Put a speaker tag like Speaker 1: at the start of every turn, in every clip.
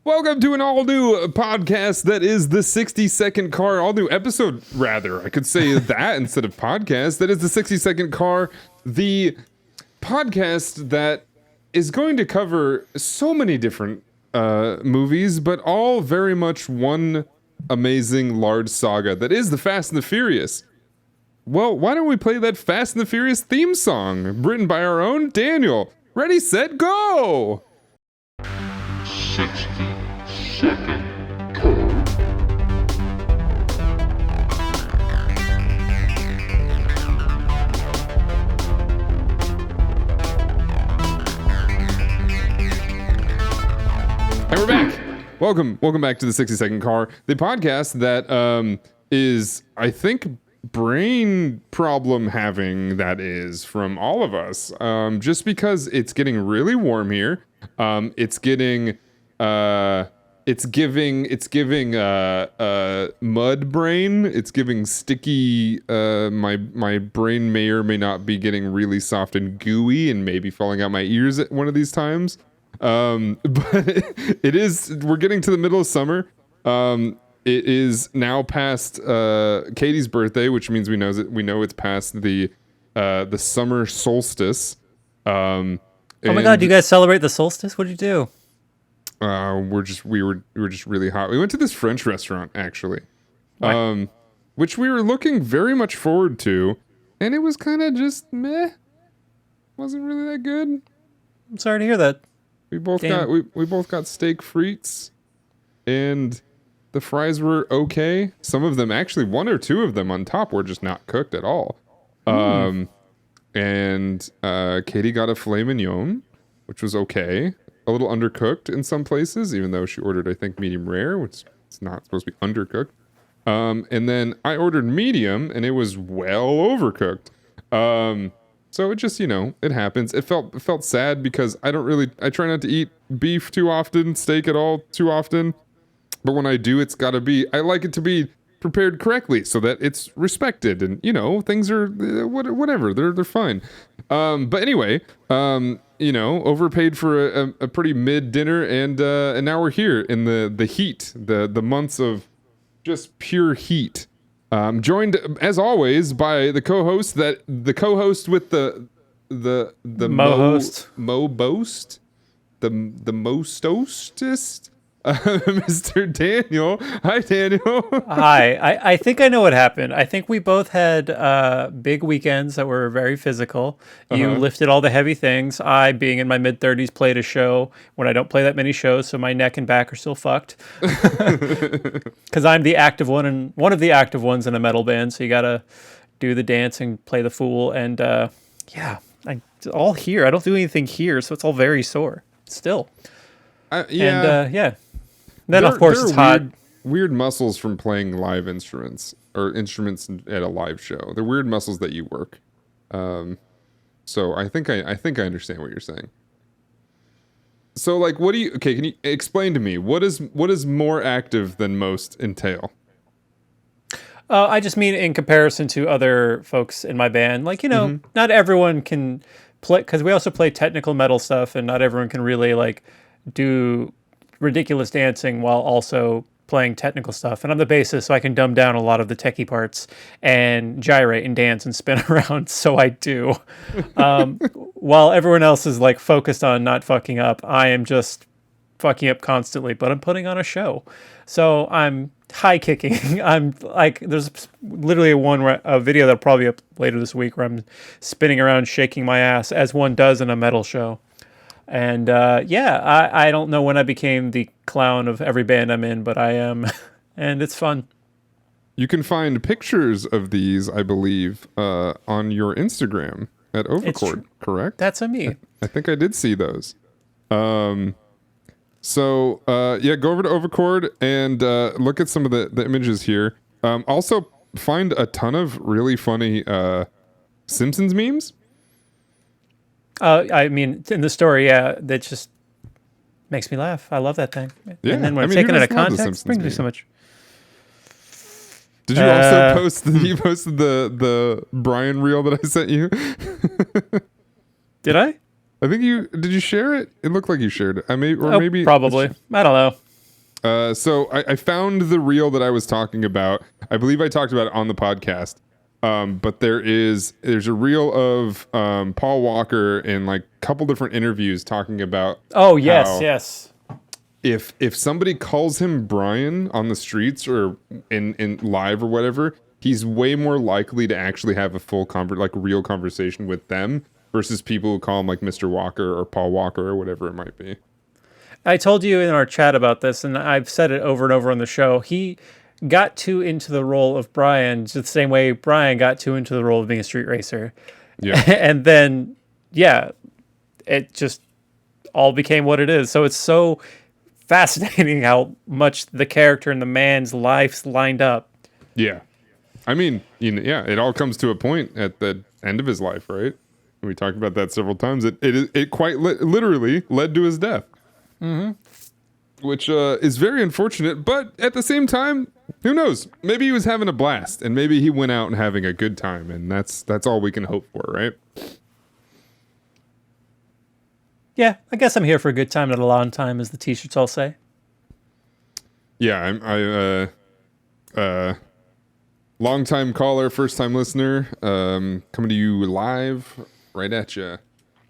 Speaker 1: Welcome to an all-new podcast that is the 60-second car. All-new episode, rather. I could say that instead of podcast. That is the 60-second car. The podcast that is going to cover so many different movies, but all very much one amazing large saga that is the Fast and the Furious. Well, why don't we play that Fast and the Furious theme song, written by our own Daniel. Ready, set, go!
Speaker 2: 60-second car.
Speaker 1: And we're back. Welcome back to the 60-second car, the podcast that is, I think, brain problem having, that is, from all of us. Just because it's getting really warm here. It's giving mud brain. It's giving sticky. My brain may or may not be getting really soft and gooey and maybe falling out my ears at one of these times. But we're getting to the middle of summer. It is now past Katie's birthday, which means we know it's past the summer solstice.
Speaker 3: Oh my god, do you guys celebrate the solstice? What did you do?
Speaker 1: We were just really hot. We went to this French restaurant actually. Which we were looking very much forward to, and it was kind of just meh. Wasn't really that good.
Speaker 3: I'm sorry to hear that.
Speaker 1: We both got steak frites, and the fries were okay. Some of them, actually, one or two of them on top were just not cooked at all. And Katie got a filet mignon, which was okay. A little undercooked in some places, even though she ordered, I think, medium rare, which is not supposed to be undercooked. And then I ordered medium, and it was well overcooked. So it just, it happens. It felt sad because I try not to eat beef too often, steak at all too often. But when I do, I like it to be prepared correctly so that it's respected, and things are whatever, they're fine. But anyway, overpaid for a pretty mid dinner, and now we're here in the heat, the months of just pure heat. Joined as always by the co-host with the
Speaker 3: Mo-host.
Speaker 1: Mo-boast, the mostostest. Mr. Daniel. Hi, Daniel.
Speaker 3: Hi. I think I know what happened. I think we both had big weekends that were very physical. You lifted all the heavy things. I, being in my mid-30s, played a show when I don't play that many shows, so my neck and back are still fucked. Because I'm the active one, and one of the active ones in a metal band, so you gotta do the dance and play the fool. And all here. I don't do anything here, so it's all very sore still. Then, of course, it's hot.
Speaker 1: Weird muscles from playing live instruments or instruments at a live show. They're weird muscles that you work. So I think I understand what you're saying. So, like, can you explain to me what is more active than most entail?
Speaker 3: I just mean in comparison to other folks in my band. Like, not everyone can play, because we also play technical metal stuff, and not everyone can really, like, do ridiculous dancing while also playing technical stuff. And I'm the bassist, so I can dumb down a lot of the techie parts and gyrate and dance and spin around, so I do. While everyone else is like focused on not fucking up, I am just fucking up constantly, but I'm putting on a show. So I'm high kicking. I'm like, there's literally a video that'll probably be up later this week where I'm spinning around shaking my ass as one does in a metal show. And I don't know when I became the clown of every band I'm in, but I am, and it's fun.
Speaker 1: You can find pictures of these, I believe, on your Instagram at Overcord, correct?
Speaker 3: That's a me.
Speaker 1: I think I did see those. So go over to Overcord and look at some of the images here. Also, find a ton of really funny Simpsons memes.
Speaker 3: I mean, in the story, that just makes me laugh. I love that thing.
Speaker 1: Yeah,
Speaker 3: and then when taken out of context, it brings me so much.
Speaker 1: Did you also post? You posted the Brian reel that I sent you.
Speaker 3: Did I?
Speaker 1: I think did you share it? It looked like you shared it. Maybe
Speaker 3: probably. I don't know.
Speaker 1: So I found the reel that I was talking about. I believe I talked about it on the podcast. But there's a reel of Paul Walker in like a couple different interviews talking about
Speaker 3: Oh yes,
Speaker 1: how
Speaker 3: yes.
Speaker 1: if somebody calls him Brian on the streets or in live or whatever, he's way more likely to actually have a full real conversation with them versus people who call him like Mr. Walker or Paul Walker or whatever it might be.
Speaker 3: I told you in our chat about this, and I've said it over and over on the show. He got too into the role of Brian, just the same way Brian got too into the role of being a street racer.
Speaker 1: Yeah.
Speaker 3: And then, yeah, it just all became what it is. So it's so fascinating how much the character and the man's lives lined up.
Speaker 1: Yeah. I mean, yeah, it all comes to a point at the end of his life, right? We talked about that several times. It quite literally led to his death. Which is very unfortunate, but at the same time, who knows? Maybe he was having a blast, and maybe he went out and having a good time, and that's all we can hope for, right?
Speaker 3: Yeah, I guess I'm here for a good time, not a long time, as the t-shirts all say.
Speaker 1: Yeah, long time caller, first time listener, coming to you live right at you,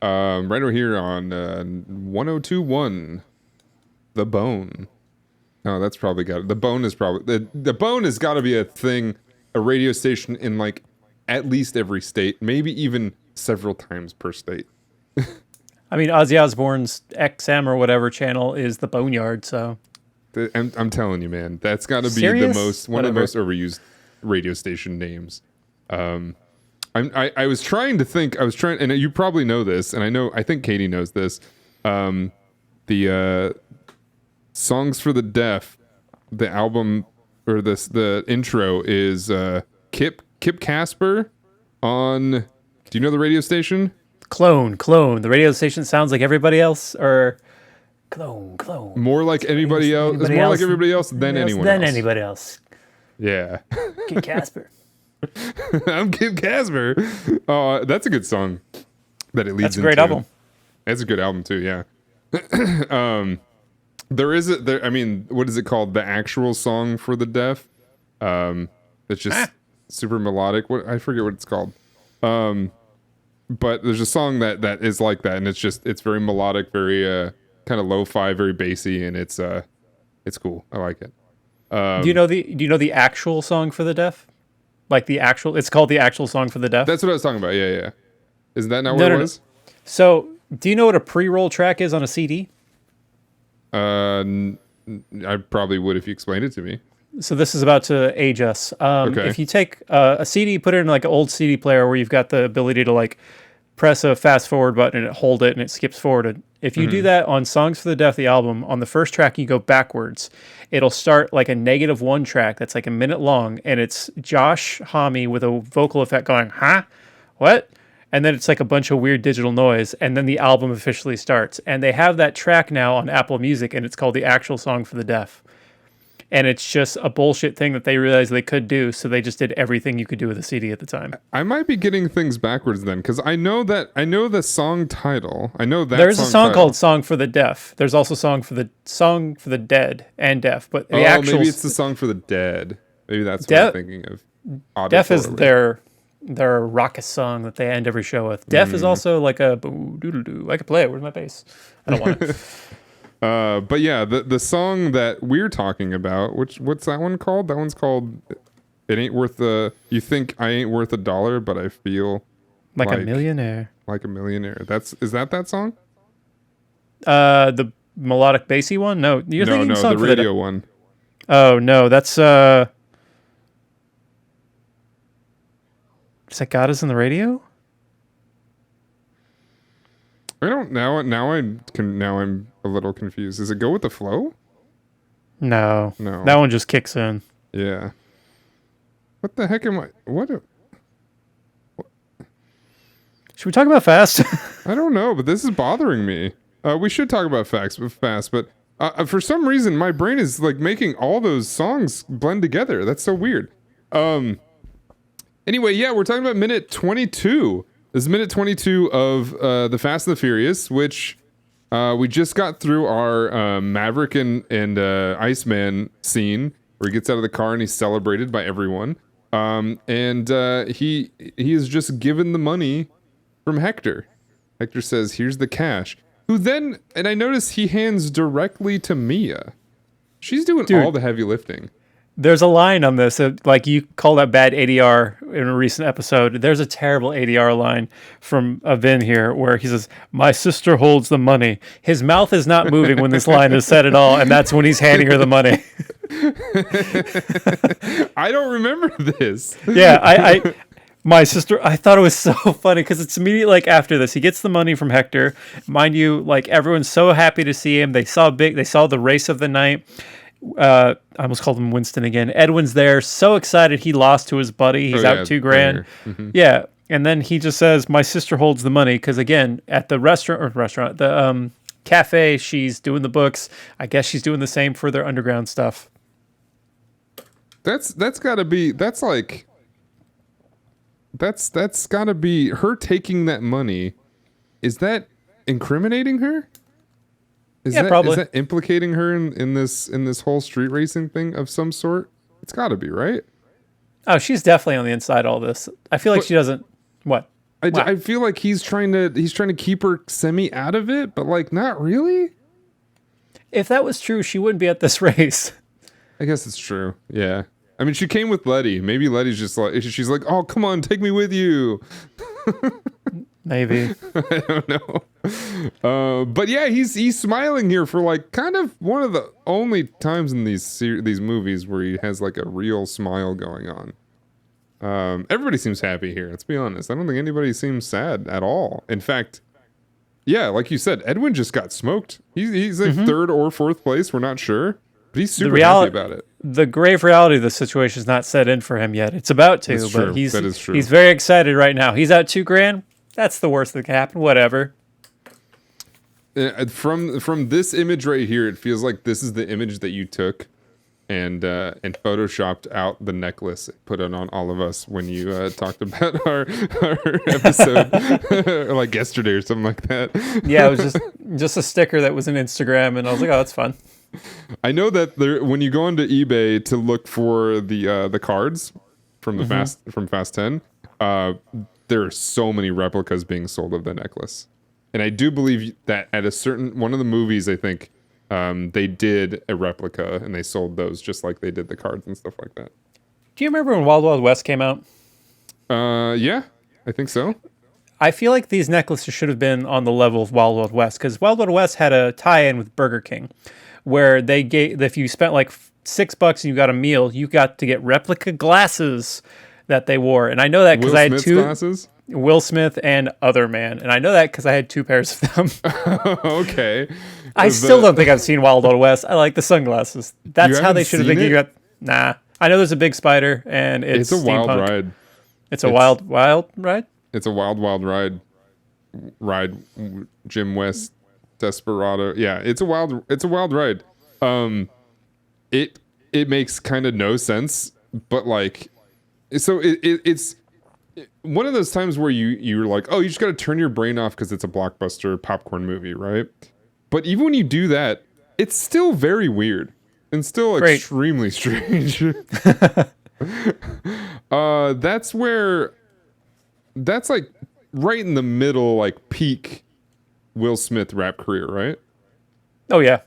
Speaker 1: right over here on 102.1. The Bone. No, that's probably got it. The Bone is probably the Bone has got to be a thing, a radio station in like at least every state, maybe even several times per state.
Speaker 3: I mean, Ozzy Osbourne's XM or whatever channel is the Boneyard, so.
Speaker 1: I'm telling you, man, that's got to be
Speaker 3: Serious?
Speaker 1: one of the most overused radio station names. I was trying to think. And you probably know this, and I think Katie knows this. The Songs for the Deaf, the album or the intro is Kip Casper on. Do you know the radio station?
Speaker 3: Clone. The radio station sounds like everybody else, or clone.
Speaker 1: More like anybody else. It's more like everybody else than anyone else.
Speaker 3: Anybody else.
Speaker 1: Yeah.
Speaker 3: Kid Casper.
Speaker 1: I'm Kip Casper. Oh, that's a good song. That it leads.
Speaker 3: That's a great album.
Speaker 1: It's a good album too. Yeah. I mean, what is it called? The actual song for the deaf. It's just super melodic. I forget what it's called. But there's a song that is like that, and it's very melodic, very kind of lo-fi, very bassy, and it's cool. I like it.
Speaker 3: Do you know the actual song for the deaf? Like it's called the actual song for the deaf.
Speaker 1: That's what I was talking about. Yeah. Isn't that not what it was?
Speaker 3: So, do you know what a pre-roll track is on a CD?
Speaker 1: I probably would if you explained it to me.
Speaker 3: So this is about to age us.
Speaker 1: Okay.
Speaker 3: If you take a CD, put it in like an old CD player where you've got the ability to like press a fast forward button and hold it and it skips forward. If you do that on Songs for the Deaf, the album, on the first track you go backwards. It'll start like a -1 track that's like a minute long, and it's Josh Homme with a vocal effect going, huh? What? And then it's like a bunch of weird digital noise, and then the album officially starts. And they have that track now on Apple Music, and it's called The Actual Song for the Deaf. And it's just a bullshit thing that they realized they could do, so they just did everything you could do with a CD at the time.
Speaker 1: I might be getting things backwards then, because I know the song title. I know that
Speaker 3: there's a song called "Song for the Deaf." There's also song for the dead and deaf, but the actual
Speaker 1: maybe it's the Song for the Dead. Maybe that's what I'm thinking of.
Speaker 3: Deaf is their raucous song that they end every show with. Deaf is also like a boo-doo-doo-doo. I could play it. Where's my bass? I don't want it.
Speaker 1: But yeah, the song that we're talking about, what's that one called? That one's called "It Ain't Worth the." You think I ain't worth $1, but I feel
Speaker 3: like a millionaire.
Speaker 1: Like a millionaire. Is that song?
Speaker 3: The melodic bassy one? No, you're thinking song
Speaker 1: the
Speaker 3: for
Speaker 1: radio one.
Speaker 3: Oh no, that's Is that God Is in the Radio?
Speaker 1: I don't now. Now I'm a little confused. Does it go with the flow?
Speaker 3: No. That one just kicks in.
Speaker 1: Yeah. What the heck am I? What?
Speaker 3: Should we talk about fast?
Speaker 1: I don't know, but this is bothering me. We should talk about fast, but for some reason my brain is like making all those songs blend together. That's so weird. Anyway, yeah, we're talking about minute 22. This is minute 22 of The Fast and the Furious, which We just got through our Maverick and Iceman scene where he gets out of the car and he's celebrated by everyone. And he is just given the money from Hector. Hector says, "Here's the cash." Who then, and I notice he hands directly to Mia. She's doing all the heavy lifting.
Speaker 3: There's a line on this, like you call that bad ADR in a recent episode. There's a terrible ADR line from Vin here where he says, "My sister holds the money." His mouth is not moving when this line is said at all, and that's when he's handing her the money.
Speaker 1: I don't remember this.
Speaker 3: Yeah, my sister, I thought it was so funny because it's immediately like after this, he gets the money from Hector. Mind you, like everyone's so happy to see him. They saw the race of the night. I almost called him Winston again. Edwin's there, so excited he lost to his buddy. He's out $2,000. Mm-hmm. Yeah, and then he just says, "My sister holds the money," because again, at the the cafe, she's doing the books. I guess she's doing the same for their underground stuff.
Speaker 1: That's gotta be her taking that money. Is that incriminating her?
Speaker 3: Probably.
Speaker 1: Is that implicating her in this whole street racing thing of some sort? It's gotta be, right?
Speaker 3: Oh, she's definitely on the inside of all this. I feel like she doesn't. What?
Speaker 1: I feel like he's trying to keep her semi out of it, but like not really.
Speaker 3: If that was true, she wouldn't be at this race.
Speaker 1: I guess it's true. Yeah. I mean, she came with Letty. Maybe Letty's just like, she's like, "Oh, come on, take me with you."
Speaker 3: Maybe.
Speaker 1: I don't know. But yeah, he's smiling here for like kind of one of the only times in these movies where he has like a real smile going on. Everybody seems happy here. Let's be honest. I don't think anybody seems sad at all. In fact, yeah, like you said, Edwin just got smoked. He's like third or fourth place. We're not sure. But he's super happy about it.
Speaker 3: The grave reality of the situation is not set in for him yet. It's about to,
Speaker 1: That's
Speaker 3: but
Speaker 1: true. That is true.
Speaker 3: He's very excited right now. He's out $2,000. That's the worst that can happen. Whatever.
Speaker 1: From this image right here, it feels like this is the image that you took and photoshopped out the necklace, put it on all of us when you talked about our episode, or like yesterday or something like that.
Speaker 3: Yeah, it was just a sticker that was an Instagram, and I was like, "Oh, that's fun."
Speaker 1: I know that when you go onto eBay to look for the cards from the Fast 10, there are so many replicas being sold of the necklace, and I do believe that at one of the movies, I think they did a replica and they sold those just like they did the cards and stuff like that.
Speaker 3: Do you remember when Wild Wild West came out?
Speaker 1: Yeah, I think so.
Speaker 3: I feel like these necklaces should have been on the level of Wild Wild West because Wild Wild West had a tie-in with Burger King, where they gave, if you spent like $6 and you got a meal, you got to get replica glasses that they wore. And I know that because I had two
Speaker 1: glasses?
Speaker 3: Will Smith and Other Man, and I know that because I had 2 pairs of them.
Speaker 1: Okay.
Speaker 3: I still don't think I've seen Wild Wild West. I like the sunglasses. That's how they should have been giving up. Nah, I know there's a big spider, and it's
Speaker 1: a wild
Speaker 3: steampunk.
Speaker 1: ride.
Speaker 3: It's a wild ride.
Speaker 1: It's a wild ride. Jim West, Desperado. Yeah, it's a wild ride. It makes kind of no sense, but like, so it's one of those times where you're like, oh, you just got to turn your brain off because it's a blockbuster popcorn movie, right? But even when you do that, it's still very weird and still extremely strange. That's like right in the middle, like peak Will Smith rap career, right?
Speaker 3: Oh yeah,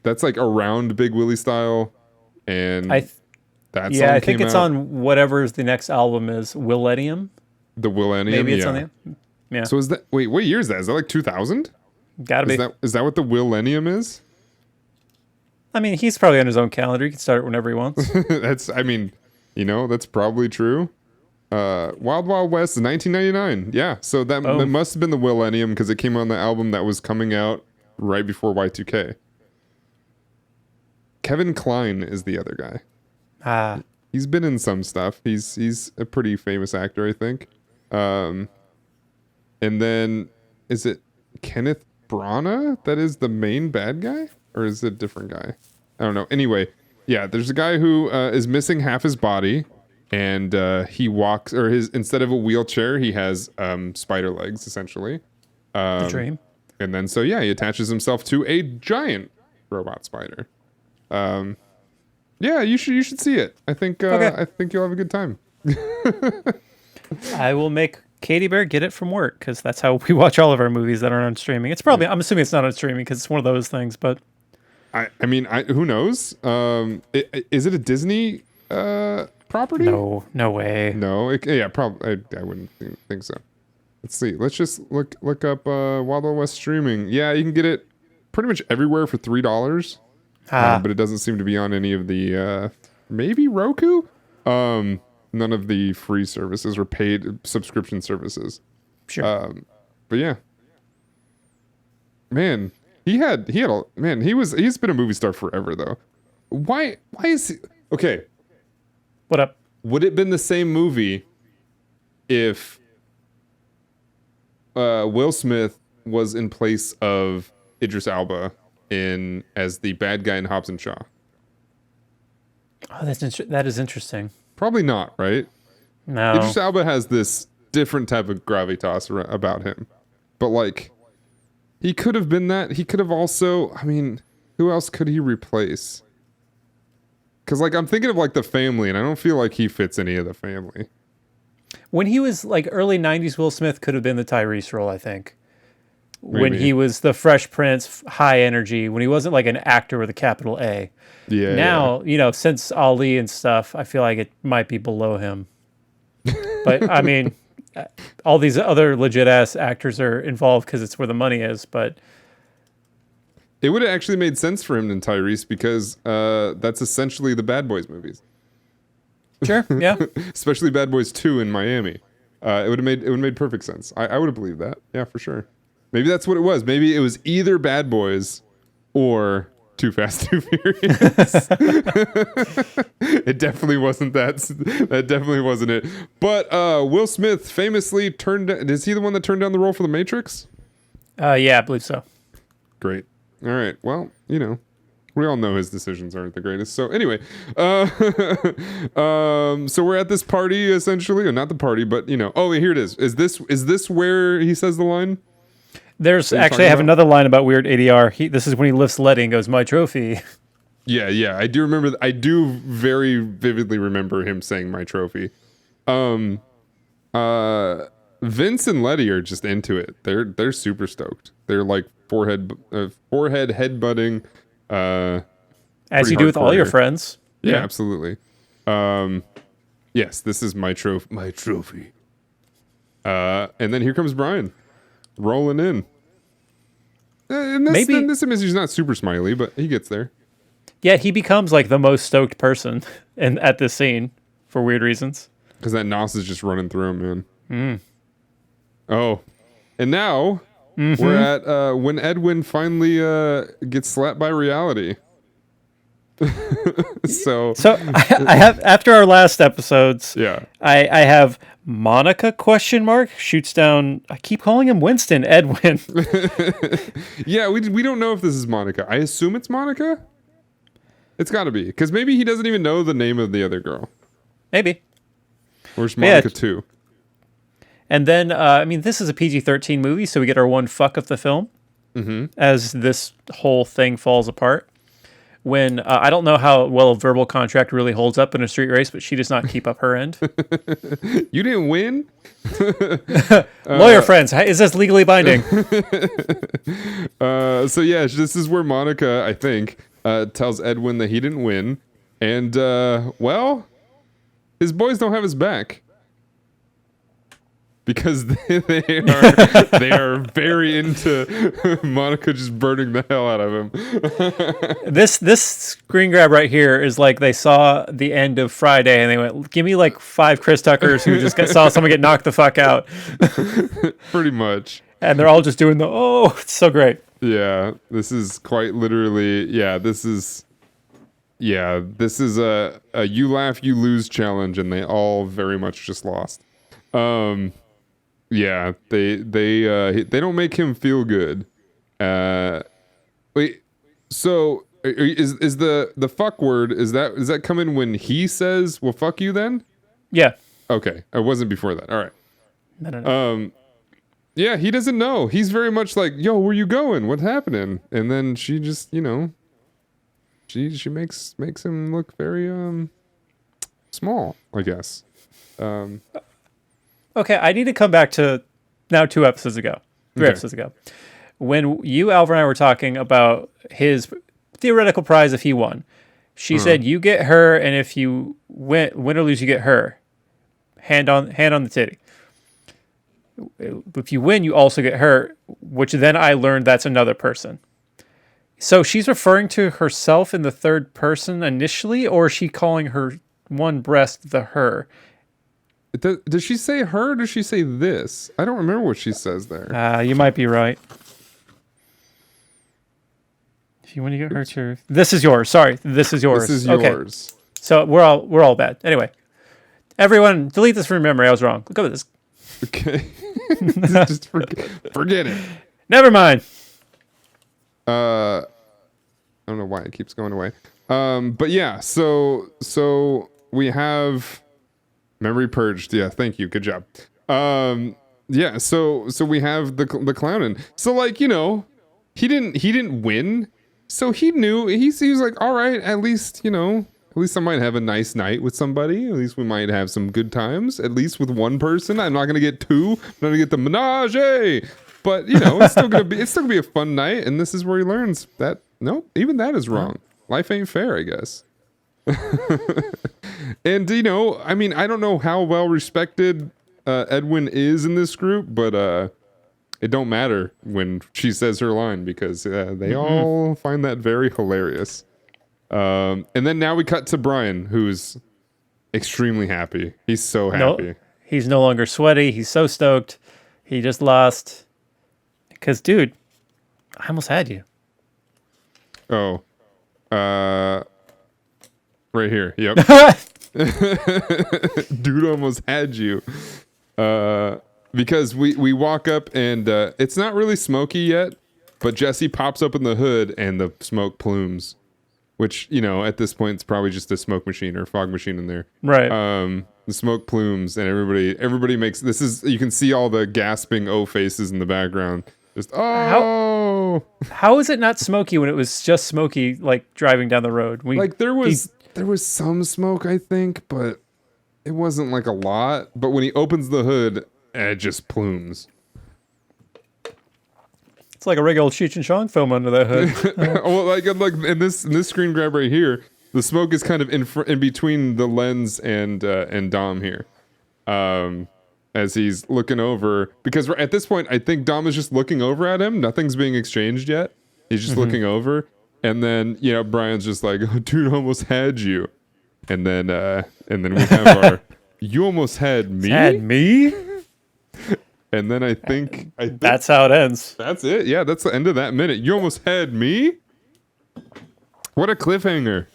Speaker 1: that's like around Big Willie style, and
Speaker 3: I think it's on whatever the next album is. Willennium.
Speaker 1: The Willennium.
Speaker 3: Maybe it's on the. Yeah.
Speaker 1: So is that? Wait, what year is that? Is that like 2000?
Speaker 3: Gotta be.
Speaker 1: Is that what the Willennium is?
Speaker 3: I mean, he's probably on his own calendar. He can start it whenever he wants.
Speaker 1: That's probably true. Wild Wild West is 1999. Yeah, so that must have been the Willennium because it came on the album that was coming out right before Y2K. Kevin Kline is the other guy. He's been in some stuff. He's a pretty famous actor, I think. And then is it Kenneth Branagh that is the main bad guy, or is it a different guy? I don't know. Anyway, yeah, there's a guy who is missing half his body, and he walks, or instead of a wheelchair, he has spider legs, essentially.
Speaker 3: The dream.
Speaker 1: And then so yeah, he attaches himself to a giant robot spider. Yeah, you should see it. I think you'll have a good time.
Speaker 3: I will make Katie Bear get it from work because that's how we watch all of our movies that aren't on streaming. It's probably I'm assuming it's not on streaming because it's one of those things. But
Speaker 1: I mean, who knows? Is it a Disney property?
Speaker 3: no way.
Speaker 1: No. Yeah, probably. I wouldn't think so. Let's see. Let's just look up Wild Wild West streaming. Yeah, you can get it pretty much everywhere for $3. But it doesn't seem to be on any of the maybe Roku. None of the free services or paid subscription services.
Speaker 3: Sure.
Speaker 1: But yeah, man, he's been a movie star forever though. Why is he okay?
Speaker 3: What up?
Speaker 1: Would it have been the same movie if Will Smith was in place of Idris Elba as the bad guy in Hobbs and Shaw?
Speaker 3: Oh, that is interesting.
Speaker 1: Probably not, right?
Speaker 3: No.
Speaker 1: Idris Elba has this different type of gravitas about him. But like, he could have been that. He could have also, I mean, who else could he replace? Because like, I'm thinking of like The Family, and I don't feel like he fits any of The Family.
Speaker 3: When he was like early 90s, Will Smith could have been the Tyrese role, I think. When
Speaker 1: Maybe.
Speaker 3: he was the Fresh Prince, high energy, when he wasn't like an actor with a capital A.
Speaker 1: Yeah.
Speaker 3: Now, since Ali and stuff, I feel like it might be below him. But I mean, all these other legit ass actors are involved because it's where the money is. But
Speaker 1: It would have actually made sense for him than Tyrese because that's essentially the Bad Boys movies.
Speaker 3: sure, yeah.
Speaker 1: Especially Bad Boys 2 in Miami. It would have made perfect sense. I would have believed that. Yeah, for sure. Maybe that's what it was. Maybe it was either Bad Boys or Too Fast, Too Furious. It definitely wasn't that. That definitely wasn't it. But Will Smith famously is he the one that turned down the role for The Matrix?
Speaker 3: Yeah, I believe so.
Speaker 1: Great. All right. Well, we all know his decisions aren't the greatest. So anyway, so we're at this party essentially, or not the party, but oh, here it is. Is this where he says the line?
Speaker 3: There's
Speaker 1: you
Speaker 3: actually,
Speaker 1: talking
Speaker 3: I have
Speaker 1: about?
Speaker 3: another line about weird ADR. This is when he lifts Letty and goes, "My trophy."
Speaker 1: Yeah. I do remember. I do very vividly remember him saying "my trophy." Vince and Letty are just into it. They're super stoked. They're like forehead headbutting.
Speaker 3: As you do with all your
Speaker 1: hardcore.
Speaker 3: friends.
Speaker 1: Yeah, absolutely. Yes, this is my trophy. My trophy. And then here comes Brian, rolling in. And this image is not super smiley, but he gets there.
Speaker 3: Yeah, he becomes like the most stoked person at this scene for weird reasons.
Speaker 1: Because that nos is just running through him, man. Oh, and now we're at when Edwin finally gets slapped by reality. So
Speaker 3: I have, after our last episodes,
Speaker 1: yeah.
Speaker 3: I have Monica ? Shoots down. I keep calling him Winston. Edwin.
Speaker 1: Yeah, we don't know if this is Monica. I assume it's Monica. It's got to be because maybe he doesn't even know the name of the other girl.
Speaker 3: Maybe.
Speaker 1: Or it's Monica too.
Speaker 3: And then, this is a PG-13 movie, so we get our one fuck of the film as this whole thing falls apart. When I don't know how well a verbal contract really holds up in a street race, but she does not keep up her end.
Speaker 1: You didn't win?
Speaker 3: Lawyer friends, is this legally binding?
Speaker 1: So yeah, this is where Monica, I think, tells Edwin that he didn't win. And, his boys don't have his back. Because they are very into Monica just burning the hell out of him.
Speaker 3: This screen grab right here is like they saw the end of Friday and they went, "Give me like 5 Chris Tuckers who just saw someone get knocked the fuck out."
Speaker 1: Pretty much.
Speaker 3: And they're all just doing it's so great.
Speaker 1: Yeah, this is quite literally. Yeah, this is a you laugh you lose challenge, and they all very much just lost. Yeah, they don't make him feel good. Wait, so is the fuck word, is that coming when he says, "Well, fuck you" then?
Speaker 3: Yeah.
Speaker 1: Okay, it wasn't before that. All right.
Speaker 3: No.
Speaker 1: Yeah, he doesn't know. He's very much like, yo, where you going? What's happening? And then she just, she makes him look very small, I guess.
Speaker 3: Okay, I need to come back to now 2 episodes ago, 3
Speaker 1: Okay.
Speaker 3: episodes ago, when you, Alvar, and I were talking about his theoretical prize if he won. She said, "You get her, and if you win or lose, you get her. Hand on the titty. If you win, you also get her." Which then I learned that's another person. So she's referring to herself in the third person initially, or is she calling her one breast the her?
Speaker 1: Does she say her or does she say this? I don't remember what she says there.
Speaker 3: You might be right. If you want to get her to, this is yours. Sorry, this is yours.
Speaker 1: This is
Speaker 3: Okay.
Speaker 1: yours.
Speaker 3: So we're all bad. Anyway, everyone, delete this from memory. I was wrong. Look at this.
Speaker 1: Okay. Just forget it.
Speaker 3: Never mind.
Speaker 1: I don't know why it keeps going away. But yeah, so we have memory purged. Yeah, thank you. Good job. Yeah, so we have the clowning. So like, he didn't win. So he knew he was like, all right, at least I might have a nice night with somebody. At least we might have some good times. At least with one person. I'm not gonna get 2. I'm not gonna get the menage. But it's still gonna be a fun night. And this is where he learns that nope, even that is wrong. Life ain't fair, I guess. And I mean, I don't know how well respected Edwin is in this group, but it don't matter when she says her line because they all find that very hilarious. And then now we cut to Brian, who's extremely happy. He's so happy.
Speaker 3: No, he's no longer sweaty. He's so stoked. He just lost. Because, dude, I almost had you.
Speaker 1: Oh. Right here. Yep. Dude almost had you. Because we walk up and it's not really smoky yet, but Jesse pops up in the hood and the smoke plumes. Which, at this point, it's probably just a smoke machine or fog machine in there.
Speaker 3: Right.
Speaker 1: The smoke plumes and everybody makes, you can see all the gasping O faces in the background. Just, oh!
Speaker 3: How is it not smoky when it was just smoky, like, driving down the road?
Speaker 1: There was some smoke, I think, but it wasn't like a lot. But when he opens the hood, it just plumes.
Speaker 3: It's like a regular Cheech and Chong film under that hood.
Speaker 1: Well, like in this screen grab right here, the smoke is kind of in between the lens and Dom here, as he's looking over. Because at this point, I think Dom is just looking over at him. Nothing's being exchanged yet. He's just looking over, and then Brian's just like, oh, "Dude, almost had you," and then we have our, "You almost had me."
Speaker 3: Had me?
Speaker 1: And then I think
Speaker 3: That's how it ends.
Speaker 1: that's it. Yeah, that's the end of that minute. You almost had me. What a cliffhanger!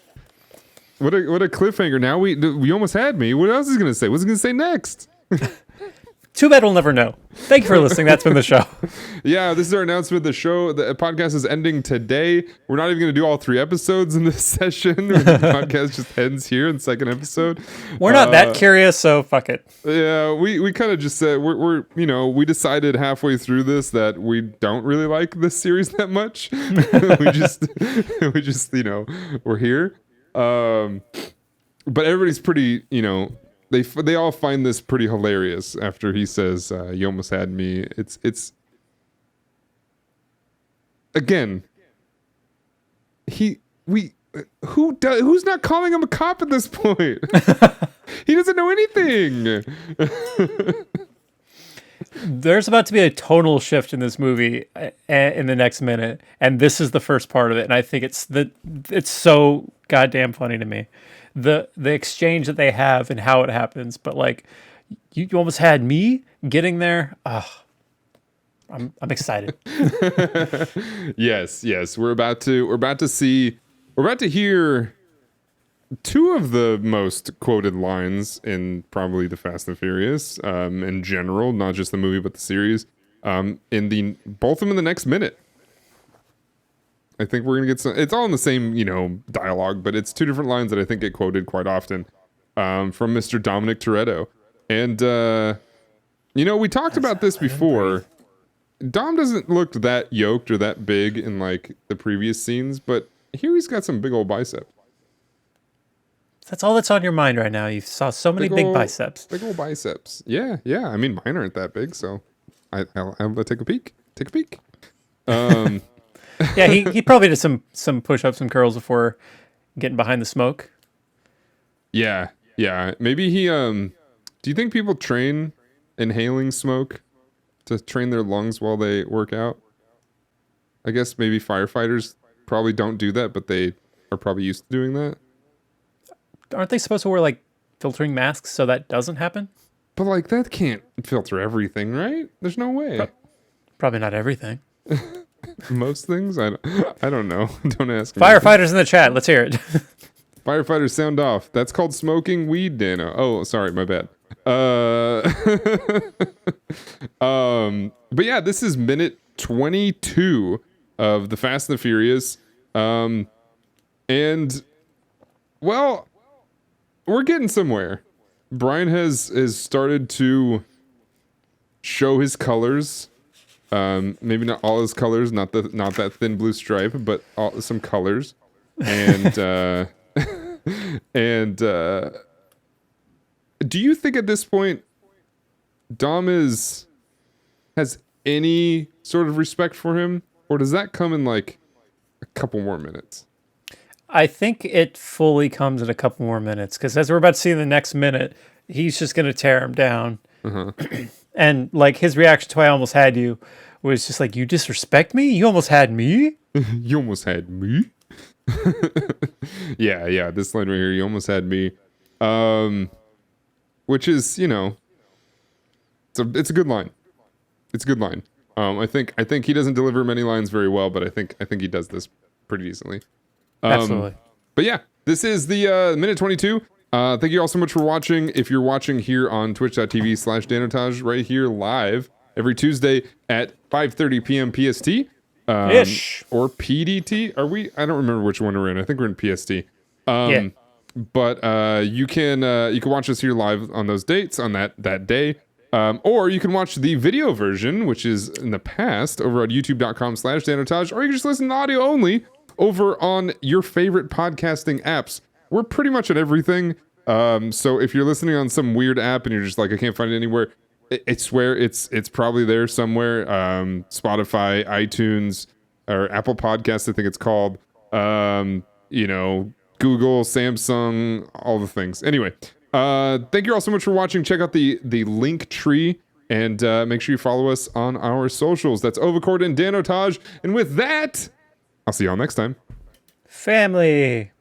Speaker 1: What a cliffhanger! Now we almost had me. What else is he gonna say? What's he gonna say next?
Speaker 3: Too bad we'll never know. Thank you for listening. That's been the show.
Speaker 1: Yeah, this is our announcement. The podcast is ending today. We're not even going to do all 3 episodes in this session. The podcast just ends here in the second episode.
Speaker 3: We're not that curious, so fuck it.
Speaker 1: Yeah, we kind of just said we decided halfway through this that we don't really like this series that much. we just we're here. But everybody's pretty They all find this pretty hilarious after he says, "You almost had me." It's again. Who's not calling him a cop at this point? He doesn't know anything.
Speaker 3: There's about to be a tonal shift in this movie in the next minute, and this is the first part of it. And I think it's so goddamn funny to me. The exchange that they have and how it happens, but like you almost had me getting there. I'm excited.
Speaker 1: Yes, we're about to hear 2 of the most quoted lines in probably the Fast and Furious in general, not just the movie but the series. Both of them in the next minute. I think we're gonna get some. It's all in the same, dialogue, but it's 2 different lines that I think get quoted quite often from Mr. Dominic Toretto. And we talked about this before. Dom doesn't look that yoked or that big in like the previous scenes, but here he's got some big old biceps.
Speaker 3: That's all that's on your mind right now. You saw so many big biceps.
Speaker 1: Big old biceps. Yeah. I mean, mine aren't that big, so I'll take a peek. Take a peek.
Speaker 3: Yeah, he probably did some push-ups and curls before getting behind the smoke.
Speaker 1: Yeah. Maybe he. Do you think people train inhaling smoke to train their lungs while they work out? I guess maybe firefighters probably don't do that, but they are probably used to doing that.
Speaker 3: Aren't they supposed to wear like filtering masks so that doesn't happen?
Speaker 1: But like that can't filter everything, right? There's no way.
Speaker 3: Probably not everything.
Speaker 1: Most things? I don't know. Don't ask me.
Speaker 3: Firefighters in the chat, let's hear it.
Speaker 1: Firefighters sound off. That's called smoking weed, Dano. Oh, sorry, my bad. But yeah, this is minute 22 of the Fast and the Furious. And well, we're getting somewhere. Brian has started to show his colors. Maybe not all his colors, not that thin blue stripe, but some colors. And and do you think at this point Dom has any sort of respect for him, or does that come in like a couple more minutes?
Speaker 3: I think it fully comes in a couple more minutes, because as we're about to see in the next minute, he's just going to tear him down. And like his reaction to "I almost had you" was just like, "You disrespect me? You almost had me?
Speaker 1: You almost had me?" yeah, this line right here, "You almost had me." Which is, you know, it's a good line. It's a good line. I think he doesn't deliver many lines very well, but I think he does this pretty decently.
Speaker 3: Absolutely.
Speaker 1: But yeah, this is the minute 22. Thank you all so much for watching. If you're watching here on twitch.tv/Danotage, right here live every Tuesday at 5:30 p.m. PST.
Speaker 3: Ish.
Speaker 1: Or PDT. Are we? I don't remember which one we're in. I think we're in PST.
Speaker 3: Yeah.
Speaker 1: But you can watch us here live on those dates on that day. Or you can watch the video version, which is in the past, over at youtube.com/Danotage, or you can just listen to audio only over on your favorite podcasting apps. We're pretty much at everything. So if you're listening on some weird app and you're just like, I can't find it anywhere, I swear it's probably there somewhere. Spotify, iTunes, or Apple Podcasts, I think it's called. Google, Samsung, all the things. Anyway, thank you all so much for watching. Check out the link tree, and make sure you follow us on our socials. That's Ovicord and Danotage. And with that, I'll see y'all next time.
Speaker 3: Family.